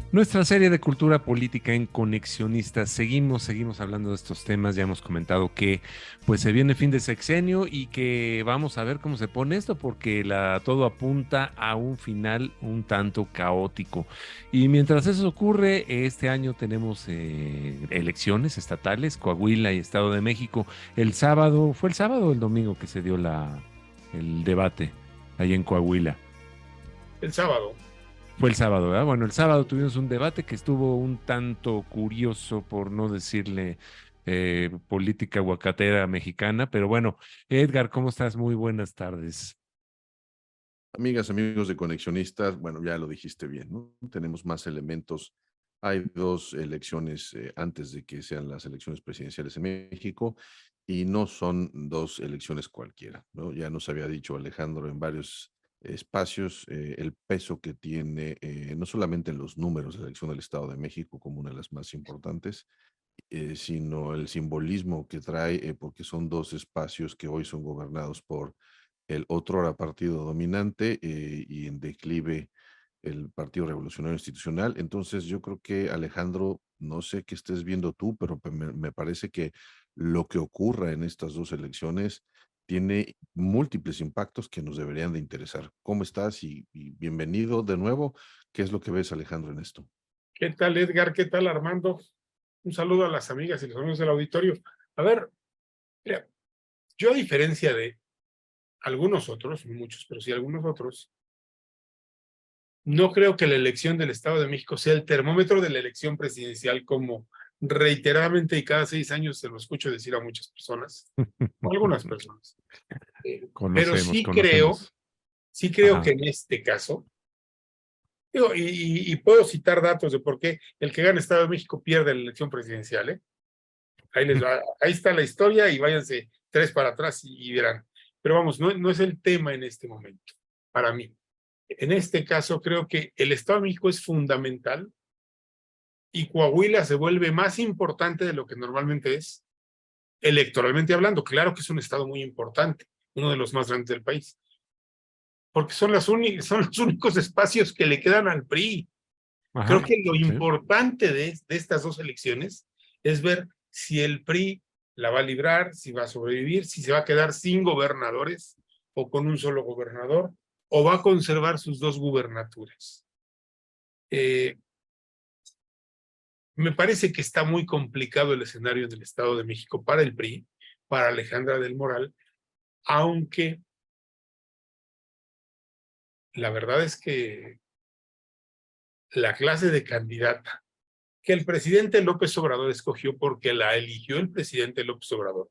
Nuestra serie de cultura política en Conexionistas. Seguimos hablando de estos temas. Ya hemos comentado que pues se viene fin de sexenio y que vamos a ver cómo se pone esto porque todo apunta a un final un tanto caótico. Y mientras eso ocurre, este año tenemos elecciones estatales, Coahuila y Estado de México. ¿Fue el sábado o el domingo que se dio el debate ahí en Coahuila? El sábado. Fue el sábado, ¿verdad? Bueno, el sábado tuvimos un debate que estuvo un tanto curioso, por no decirle política aguacatera mexicana, pero bueno, Edgar, ¿cómo estás? Muy buenas tardes. Amigas, amigos de Conexionistas, bueno, ya lo dijiste bien, ¿no? Tenemos más elementos. Hay dos elecciones antes de que sean las elecciones presidenciales en México y no son dos elecciones cualquiera, ¿no? Ya nos había dicho Alejandro en varios espacios el peso que tiene, no solamente en los números de la elección del Estado de México como una de las más importantes, sino el simbolismo que trae, porque son dos espacios que hoy son gobernados por el otrora partido dominante y en declive el Partido Revolucionario Institucional. Entonces yo creo que Alejandro, no sé qué estés viendo tú, pero me parece que lo que ocurra en estas dos elecciones tiene múltiples impactos que nos deberían de interesar. ¿Cómo estás? Y bienvenido de nuevo. ¿Qué es lo que ves, Alejandro, en esto? ¿Qué tal, Edgar? ¿Qué tal, Armando? Un saludo a las amigas y los amigos del auditorio. A ver, mira, yo a diferencia de algunos otros, no muchos, pero sí algunos otros, no creo que la elección del Estado de México sea el termómetro de la elección presidencial como reiteradamente y cada 6 años se lo escucho decir a muchas personas, o algunas personas. Pero Conocemos. sí creo que Ajá. en este caso, digo, y puedo citar datos de por qué el que gana Estado de México pierde la elección presidencial, ¿eh? Ahí les va, ahí está la historia y váyanse 3 para atrás y verán. Pero vamos, no es el tema en este momento, para mí. En este caso creo que el Estado de México es fundamental y Coahuila se vuelve más importante de lo que normalmente es, electoralmente hablando. Claro que es un estado muy importante, uno de los más grandes del país, porque son son los únicos espacios que le quedan al PRI. Creo Ajá. que lo Sí. importante de estas dos elecciones es ver si el PRI la va a librar, si va a sobrevivir, si se va a quedar sin gobernadores o con un solo gobernador, o va a conservar sus dos gubernaturas. Eh, Me parece que está muy complicado el escenario en el Estado de México para el PRI, para Alejandra del Moral, aunque la verdad es que la clase de candidata que el presidente López Obrador escogió porque la eligió el presidente López Obrador,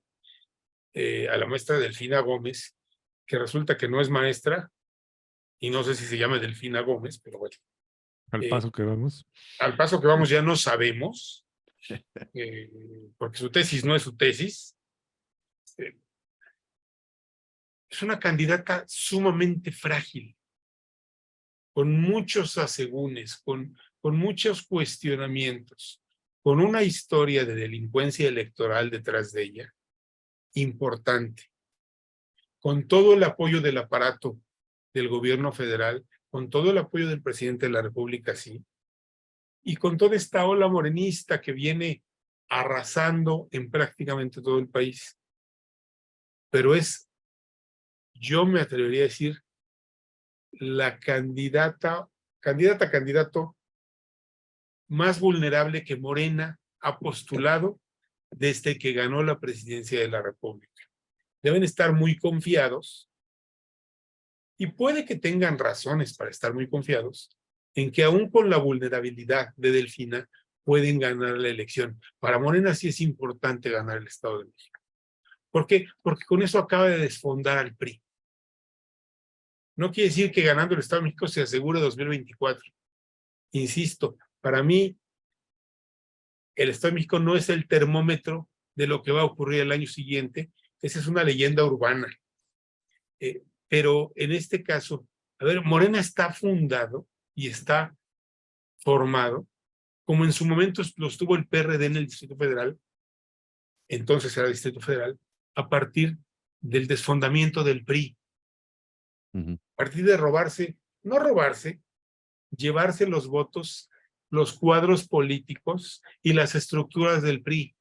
a la maestra Delfina Gómez, que resulta que no es maestra, y no sé si se llama Delfina Gómez, pero bueno, Al eh, paso que vamos. al paso que vamos ya no sabemos, porque su tesis no es su tesis. eh, es una candidata sumamente frágil, con muchos asegúnes, con muchos cuestionamientos, con una historia de delincuencia electoral detrás de ella, importante, con todo el apoyo del aparato del gobierno federal, con todo el apoyo del presidente de la República, sí, y con toda esta ola morenista que viene arrasando en prácticamente todo el país. Pero es, yo me atrevería a decir, la candidato más vulnerable que Morena ha postulado desde que ganó la presidencia de la República. Deben estar muy confiados y puede que tengan razones para estar muy confiados en que aún con la vulnerabilidad de Delfina pueden ganar la elección. Para Morena sí es importante ganar el Estado de México. ¿Por qué? Porque con eso acaba de desfondar al PRI. No quiere decir que ganando el Estado de México se asegure 2024. Insisto, para mí el Estado de México no es el termómetro de lo que va a ocurrir el año siguiente. Esa es una leyenda urbana. Pero en este caso, a ver, Morena está fundado y está formado, como en su momento lo estuvo el PRD en el Distrito Federal, entonces era Distrito Federal, a partir del desfondamiento del PRI, Ujú. a partir de robarse, no robarse, llevarse los votos los cuadros políticos y las estructuras del PRI.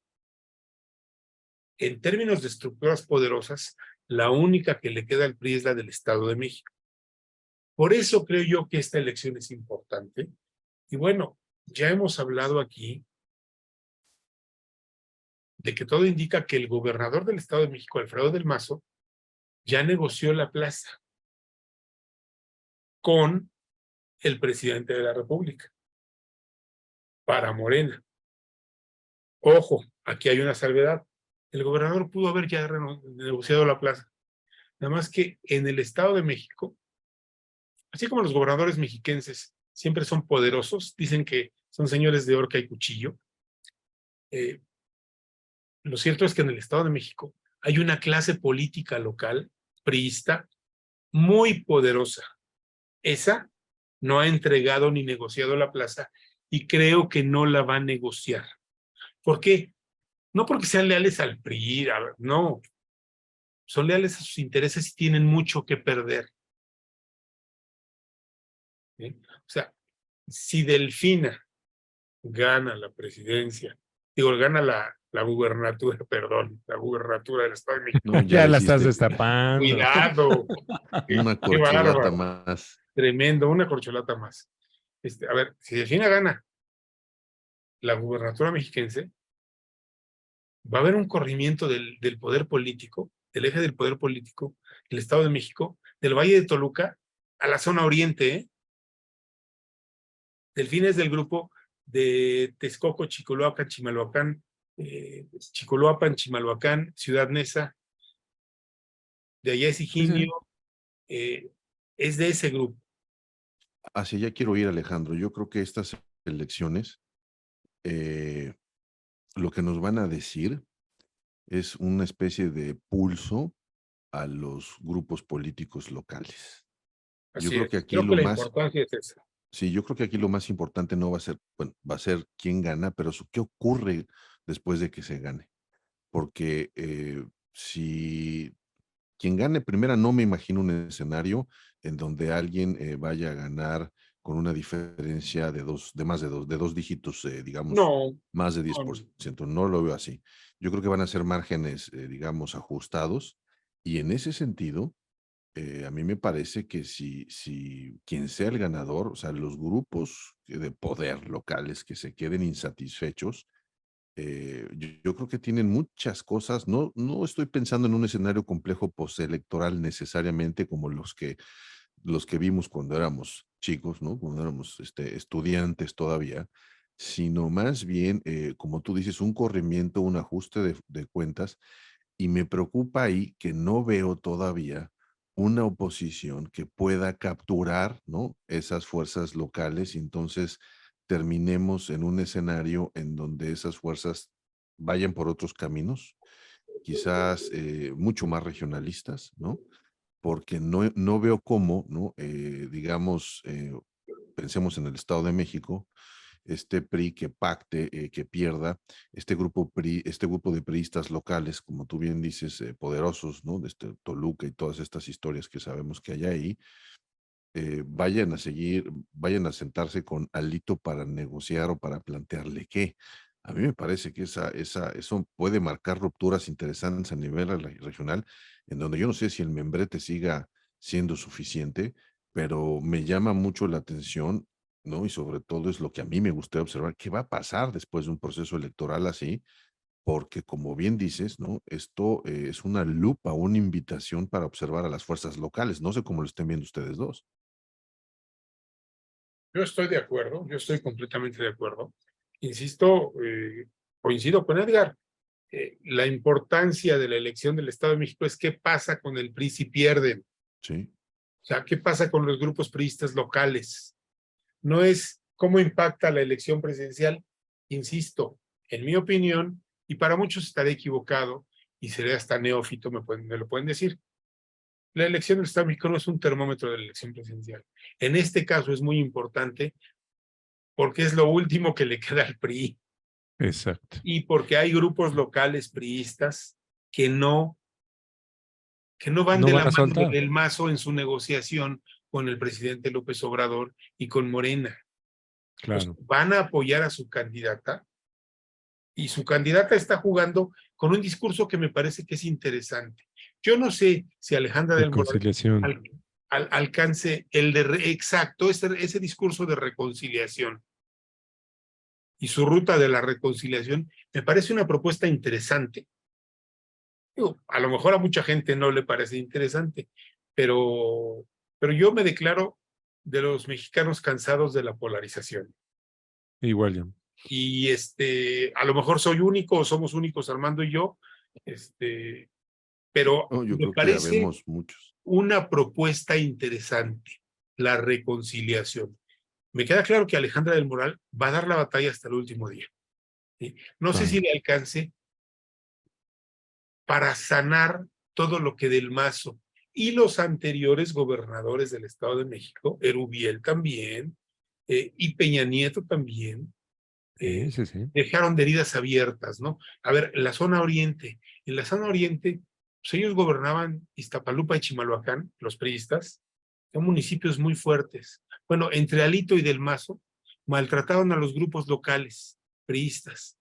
En términos de estructuras poderosas, la única que le queda al PRI es la del Estado de México. Por eso creo yo que esta elección es importante. Y bueno, ya hemos hablado aquí de que todo indica que el gobernador del Estado de México, Alfredo del Mazo, ya negoció la plaza con el presidente de la República para Morena. Ojo, aquí hay una salvedad. El gobernador pudo haber ya negociado la plaza. Nada más que en el Estado de México, así como los gobernadores mexiquenses siempre son poderosos, dicen que son señores de horca y cuchillo, lo cierto es que en el Estado de México hay una clase política local, priista, muy poderosa. Esa no ha entregado ni negociado la plaza y creo que no la va a negociar. ¿Por qué? No porque sean leales al PRI, no. Son leales a sus intereses y tienen mucho que perder. ¿Sí? O sea, si Delfina gana la presidencia, gana la gubernatura, perdón, la gubernatura del Estado de México. No, Ya la estás hiciste destapando. Cuidado. una Qué corcholata bárbaro. más. Tremendo, una corcholata más. A ver, si Delfina gana la gubernatura mexiquense, va a haber un corrimiento del poder político, del eje del poder político, del Estado de México, del Valle de Toluca, a la zona oriente, ¿eh? Delfina es del grupo de Texcoco, Chicoloapan, Chimalhuacán, Chicoloapan, Chimalhuacán, Ciudad Neza, de allá es Higinio, es de ese grupo. Hacia allá quiero ir, Alejandro. Yo creo que estas elecciones, lo que nos van a decir es una especie de pulso a los grupos políticos locales. Yo Así creo es. que aquí Creo que la importancia es esa. sí, yo creo que aquí lo más importante no va a ser, bueno, va a ser quién gana, pero qué ocurre después de que se gane. Porque si quien gane primera, no me imagino un escenario en donde alguien vaya a ganar con una diferencia de más de dos dígitos, digamos, No, más de no, 10%. No lo veo así. Yo creo que van a ser márgenes, digamos, ajustados. Y en ese sentido, a mí me parece que si quien sea el ganador, o sea, los grupos de poder locales que se queden insatisfechos, yo creo que tienen muchas cosas. No estoy pensando en un escenario complejo postelectoral necesariamente como los que vimos cuando éramos chicos, ¿no? Cuando éramos estudiantes todavía, sino más bien, como tú dices, un corrimiento, un ajuste de cuentas. Y me preocupa ahí que no veo todavía una oposición que pueda capturar, ¿no?, esas fuerzas locales y entonces terminemos en un escenario en donde esas fuerzas vayan por otros caminos, quizás mucho más regionalistas, ¿no? Porque no veo cómo, ¿no? Digamos, pensemos en el Estado de México, este PRI que pacte, que pierda, este grupo de priistas locales, como tú bien dices, poderosos, ¿no? De Toluca y todas estas historias que sabemos que hay ahí, vayan a sentarse con Alito para negociar o para plantearle qué. A mí me parece que eso puede marcar rupturas interesantes a nivel regional, en donde yo no sé si el membrete siga siendo suficiente, pero me llama mucho la atención, ¿no? Y sobre todo es lo que a mí me gustaría observar, ¿qué va a pasar después de un proceso electoral así? Porque como bien dices, ¿no? Esto es una lupa, una invitación para observar a las fuerzas locales. No sé cómo lo estén viendo ustedes dos. yo estoy de acuerdo, yo estoy completamente de acuerdo. Insisto, coincido con Edgar. La importancia de la elección del Estado de México es qué pasa con el PRI si pierden. Sí. O sea, qué pasa con los grupos priistas locales. No es cómo impacta la elección presidencial. Insisto, en mi opinión, y para muchos estaré equivocado, y seré hasta neófito, me lo pueden decir. La elección del Estado de México no es un termómetro de la elección presidencial. En este caso es muy importante porque es lo último que le queda al PRI Exacto. y porque hay grupos locales priistas que no van No de van la a mano soltar. del Mazo en su negociación con el presidente López Obrador y con Morena. Pues, Claro. van a apoyar a su candidata y su candidata está jugando con un discurso que me parece que es interesante. Yo no sé si Alejandra del Moral Reconciliación. alcance el de exacto, ese discurso de reconciliación y su ruta de la reconciliación. Me parece una propuesta interesante. Digo, a lo mejor a mucha gente no le parece interesante, pero yo me declaro de los mexicanos cansados de la polarización. Igual yo. Y a lo mejor soy único o somos únicos Armando y yo, pero No, yo me creo que parece habemos muchos. una propuesta interesante, la reconciliación. Me queda claro que Alejandra del Moral va a dar la batalla hasta el último día. ¿Sí? No sé si Claro. le alcance para sanar todo lo que Del Mazo y los anteriores gobernadores del Estado de México, Erubiel también, y Peña Nieto también, Sí, sí, sí. dejaron de heridas abiertas, ¿no? A ver, en la zona oriente, pues ellos gobernaban Iztapalupa y Chimalhuacán, los priistas, son municipios muy fuertes. Bueno, entre Alito y Del Mazo, maltrataron a los grupos locales priistas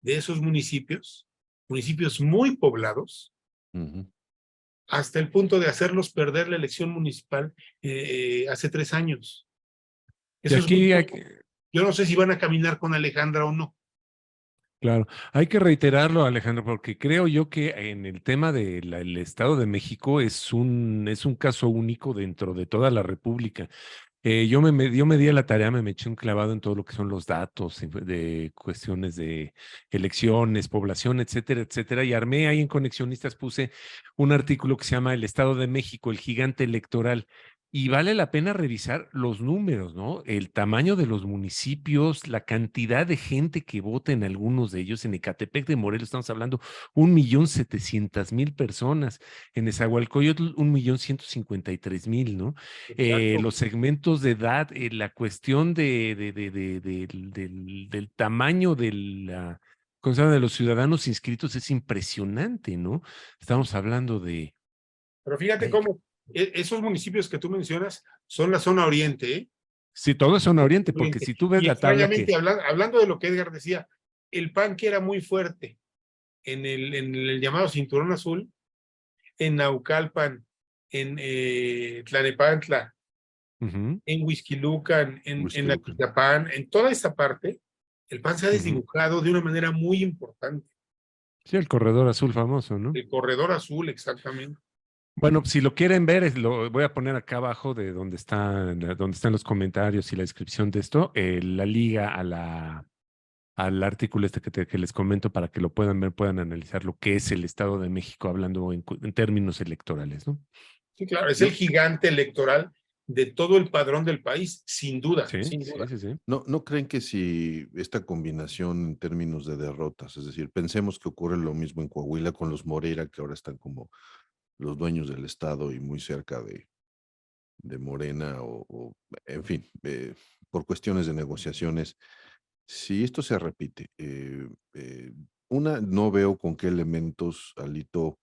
de esos municipios, municipios muy poblados, Ujú. hasta el punto de hacerlos perder la elección municipal hace 3 años. Y Esos aquí, grupos, yo no sé si van a caminar con Alejandra o no. claro, hay que reiterarlo, Alejandro, porque creo yo que en el tema del Estado de México es un caso único dentro de toda la República. Yo me di a la tarea, me eché un clavado en todo lo que son los datos de cuestiones de elecciones, población, etcétera, etcétera, y armé ahí en Conexionistas, puse un artículo que se llama El Estado de México, el gigante electoral. Y vale la pena revisar los números, ¿no? El tamaño de los municipios, la cantidad de gente que vota en algunos de ellos. En Ecatepec de Morelos estamos hablando 1.700.000 personas. En Nezahualcóyotl, 1.153.000, ¿no? Exacto. Los segmentos de edad, la cuestión del tamaño ¿cómo se llama? De los ciudadanos inscritos es impresionante, ¿no? Estamos hablando de... Pero fíjate ay, cómo esos municipios que tú mencionas son la zona oriente, ¿eh? sí, todo es zona oriente, porque Oriente. si tú ves Y la tabla extrañamente, que... hablando de lo que Edgar decía, el PAN que era muy fuerte en el llamado Cinturón Azul, en Naucalpan, en Tlanepantla, Ujú, en Huixquilucan, en Whisky Lucan. Atizapán, en toda esta parte, el PAN se ha ujú. desdibujado de una manera muy importante. Sí, el corredor azul famoso, ¿no? El corredor azul, exactamente. Bueno, si lo quieren ver, lo voy a poner acá abajo de donde están los comentarios y la descripción de esto, la liga al artículo que les comento para que lo puedan ver, puedan analizar lo que es el Estado de México hablando en términos electorales, ¿no? Sí, claro, es el Yo, gigante electoral de todo el padrón del país, sin duda, Sí, sin sí, duda. sí, sí. ¿no creen que si esta combinación en términos de derrotas, es decir, pensemos que ocurre lo mismo en Coahuila con los Moreira, que ahora están como los dueños del estado y muy cerca de Morena en fin, por cuestiones de negociaciones, si esto se repite, no veo con qué elementos Alito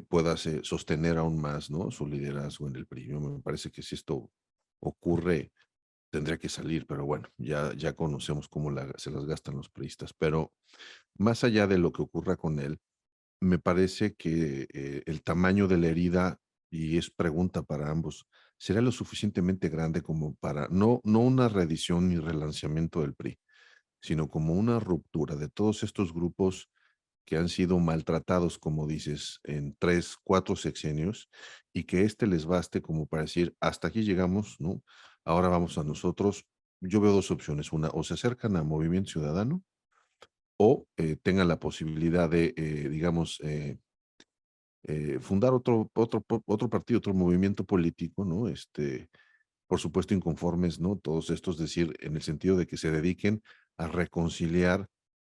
pueda sostener aún más, ¿no? Su liderazgo en el PRI. Me parece que si esto ocurre, tendría que salir, pero bueno, ya conocemos cómo se las gastan los priistas. Pero más allá de lo que ocurra con él, me parece que el tamaño de la herida, y es pregunta para ambos, será lo suficientemente grande como para, no una reedición ni relanzamiento del PRI, sino como una ruptura de todos estos grupos que han sido maltratados, como dices, en 3, 4 sexenios, y que les baste como para decir, hasta aquí llegamos, ¿no? Ahora vamos a nosotros. Yo veo dos opciones. Una, o se acercan a Movimiento Ciudadano, o tengan la posibilidad de, digamos, fundar otro partido, otro movimiento político, ¿no? Por supuesto, inconformes, ¿no? Todos estos, decir, en el sentido de que se dediquen a reconciliar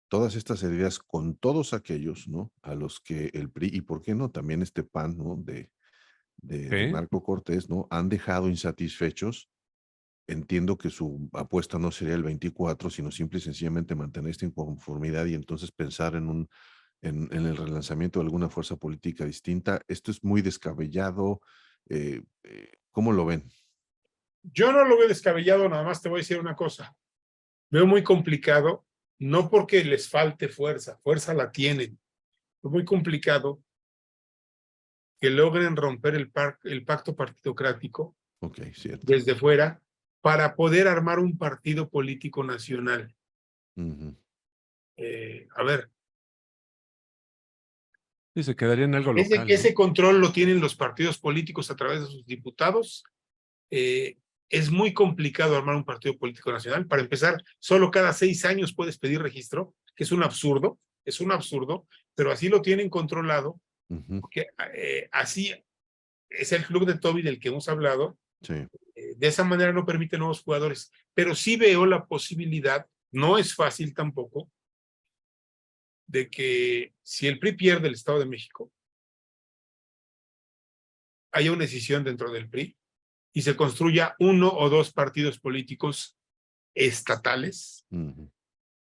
todas estas heridas con todos aquellos, ¿no? A los que el PRI, y por qué no, también este PAN, ¿no? De Sí, Marco Cortés, ¿no? Han dejado insatisfechos. Entiendo que su apuesta no sería el 24, sino simple y sencillamente mantener esta inconformidad y entonces pensar en el relanzamiento de alguna fuerza política distinta. Esto es muy descabellado. ¿Cómo lo ven? Yo no lo veo descabellado, nada más te voy a decir una cosa. Veo muy complicado, no porque les falte fuerza, fuerza la tienen, es muy complicado que logren romper el pacto partidocrático Ok, cierto. desde fuera para poder armar un partido político nacional. Ujú. A ver, Y se quedaría en algo local, ¿no? ese control lo tienen los partidos políticos a través de sus diputados. Es muy complicado armar un partido político nacional. Para empezar, solo cada 6 años puedes pedir registro, que es un absurdo, pero así lo tienen controlado, Ujú. porque así es el club de Toby del que hemos hablado. Sí. De esa manera no permite nuevos jugadores, pero sí veo la posibilidad, no es fácil tampoco, de que si el PRI pierde el Estado de México, haya una decisión dentro del PRI y se construya 1 o 2 partidos políticos estatales Ujú.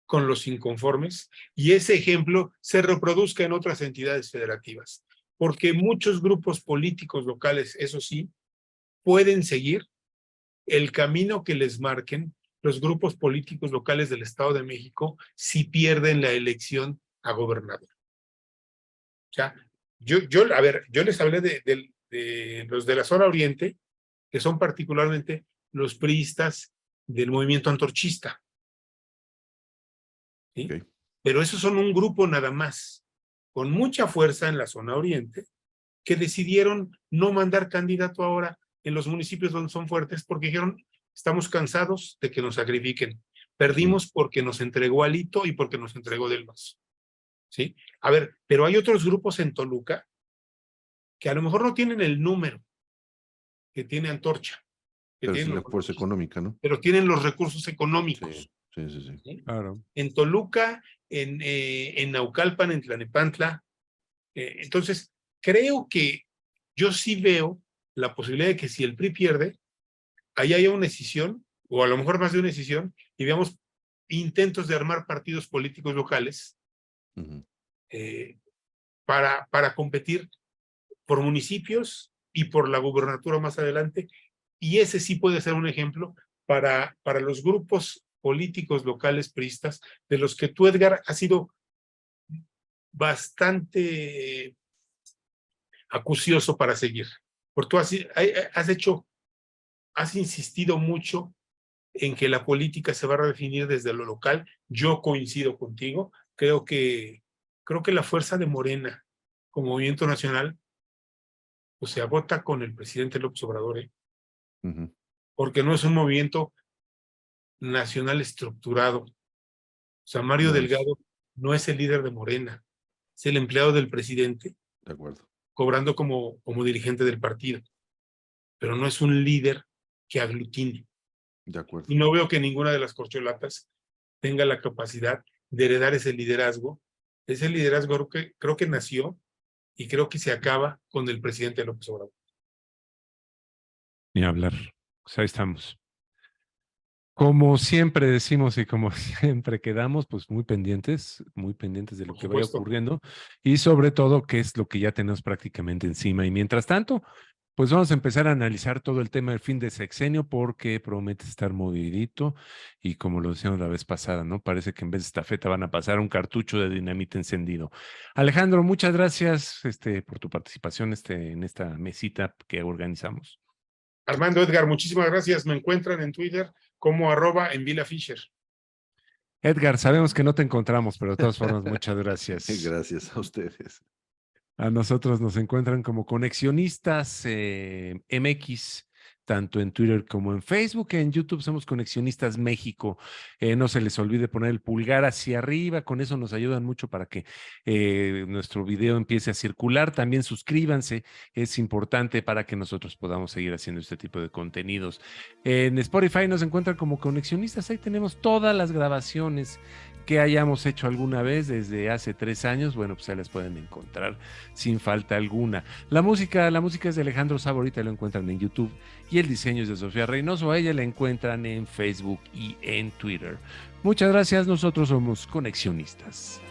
con los inconformes, y ese ejemplo se reproduzca en otras entidades federativas, porque muchos grupos políticos locales, eso sí, pueden seguir el camino que les marquen los grupos políticos locales del Estado de México si pierden la elección a gobernador. O sea, a ver, yo les hablé de los de la zona oriente, que son particularmente los priistas del movimiento antorchista, ¿sí? Okay. Pero esos son un grupo nada más, con mucha fuerza en la zona oriente, que decidieron no mandar candidato ahora en los municipios donde son fuertes, porque dijeron, estamos cansados de que nos sacrifiquen. Perdimos porque nos entregó Alito y porque nos entregó Del Mazo. ¿Sí? A ver, pero hay otros grupos en Toluca que a lo mejor no tienen el número que tiene Antorcha, que Pero sí tienen la los fuerza antorchistas, económica, ¿no? pero tienen los recursos Sí, económicos. sí. ¿Sí? Claro. En Toluca, en Naucalpan, en Tlanepantla. Entonces, creo que yo sí veo la posibilidad de que si el PRI pierde, ahí haya una decisión, o a lo mejor más de una decisión, y veamos intentos de armar partidos políticos locales Ujú. para competir por municipios y por la gubernatura más adelante, y ese sí puede ser un ejemplo para los grupos políticos locales priistas, de los que tú, Edgar, has sido bastante acucioso para seguir, porque tú has insistido mucho en que la política se va a redefinir desde lo local. Yo coincido contigo, creo que la fuerza de Morena como movimiento nacional pues se agota con el presidente López Obrador, Ujú. porque no es un movimiento nacional estructurado. O sea, Mario No es, Delgado no es el líder de Morena, es el empleado del presidente de acuerdo, cobrando como dirigente del partido, pero no es un líder que aglutine. de acuerdo. Y no veo que ninguna de las corcholatas tenga la capacidad de heredar ese liderazgo. Ese liderazgo creo que nació y creo que se acaba con el presidente López Obrador. Ni hablar. Pues ahí estamos. Como siempre decimos y como siempre quedamos, pues muy pendientes de lo Por que vaya supuesto. ocurriendo y sobre todo qué es lo que ya tenemos prácticamente encima. Y mientras tanto, pues vamos a empezar a analizar todo el tema del fin de sexenio porque promete estar movidito y como lo decíamos la vez pasada, ¿no? Parece que en vez de estafeta van a pasar un cartucho de dinamita encendido. Alejandro, muchas gracias por tu participación en esta mesita que organizamos. Armando, Edgar, muchísimas gracias. Me encuentran en Twitter como @envilafisher. Edgar, sabemos que no te encontramos, pero de todas formas, muchas gracias. Gracias a ustedes. A nosotros nos encuentran como Conexionistas MX, tanto en Twitter como en Facebook. En YouTube somos Conexionistas México. No se les olvide poner el pulgar hacia arriba, con eso nos ayudan mucho para que nuestro video empiece a circular. También suscríbanse, es importante para que nosotros podamos seguir haciendo este tipo de contenidos. En Spotify nos encuentran como Conexionistas, ahí tenemos todas las grabaciones que hayamos hecho alguna vez desde hace 3 años. Bueno, pues ahí las pueden encontrar sin falta alguna. La música es de Alejandro Saborita, lo encuentran en YouTube, y el diseño es de Sofía Reynoso, a ella la encuentran en Facebook y en Twitter. Muchas gracias, nosotros somos Conexionistas.